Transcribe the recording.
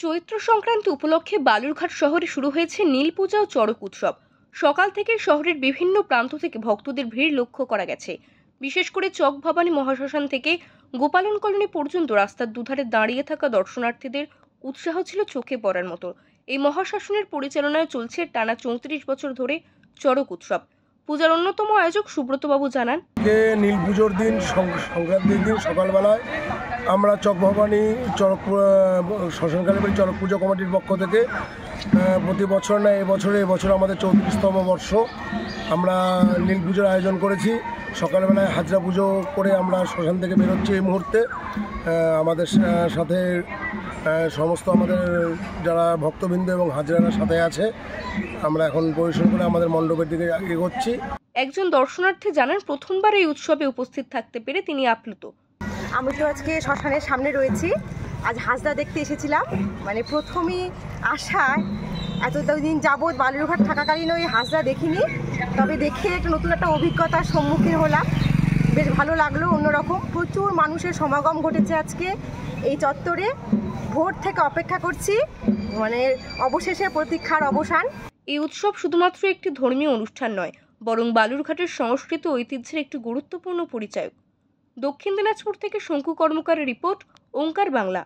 চৈত্র সংক্রান্তি উপলক্ষে বালুরঘাট শহরে শুরু হয়েছে নীল পূজা ও চড়ক উৎসব। সকাল থেকে শহরের বিভিন্ন প্রান্ত থেকে ভক্তদের ভিড় লক্ষ্য করা গেছে। বিশেষ করে চক ভবানী মহাশ্মশান থেকে গোপালন কলোনি পর্যন্ত রাস্তার দুধারে দাঁড়িয়ে থাকা দর্শনার্থীদের উৎসাহ ছিল চোখে পড়ার মতো। এই মহাশ্মশানের পরিচালনায় চলছে টানা 34 বছর ধরে চড়ক উৎসব। পূজার অন্যতম আয়োজক সুব্রতবাবু জানান, নীল পুজোর দিন সংক্রান্তির দিন সকালবেলায় আমরা চক ভবানী শ্মশানকালী বাড়ি চড়ক পুজো কমিটির পক্ষ থেকে প্রতি বছর না এবছর আমাদের 34তম বর্ষ আমরা নীল পুজোর আয়োজন করেছি। সকালবেলায় হাজরা পুজো করে আমরা শ্মশান থেকে বেরোচ্ছি। এই মুহূর্তে আমাদের সাথে সমস্ত আমাদের যারা ভক্তবৃন্দ এবং হাজরারা সাথে আছে, আমরা এখন পরিবেশন করে আমাদের মণ্ডপের দিকে এগোচ্ছি। একজন দর্শনার্থী জানান, প্রথমবার এই উৎসবে উপস্থিত থাকতে পেরে তিনি আপ্লুত। আমি তো আজকে শ্মশানের সামনে রয়েছি, আজ হাজরা দেখতে এসেছিলাম। মানে প্রথমেই আসায় এতদিন যাবৎ বালুরঘাট থাকাকালীন ওই হাজরা দেখিনি, তবে দেখে নতুন একটা অভিজ্ঞতার সম্মুখীন হলাম। বেশ ভালো লাগলো, অন্যরকম। প্রচুর মানুষের সমাগম ঘটেছে আজকে এই চত্বরে। ভোর থেকে অপেক্ষা করছি, মানে অবশেষে প্রতীক্ষার অবসান। এই উৎসব শুধুমাত্র একটি ধর্মীয় অনুষ্ঠান নয়, বরং বালুরঘাটের সংস্কৃতি ও ঐতিহ্যের একটি গুরুত্বপূর্ণ পরিচায়ক। দক্ষিণ দিনাজপুর থেকে শঙ্কু কর্মকারের রিপোর্ট, ওঙ্কার বাংলা।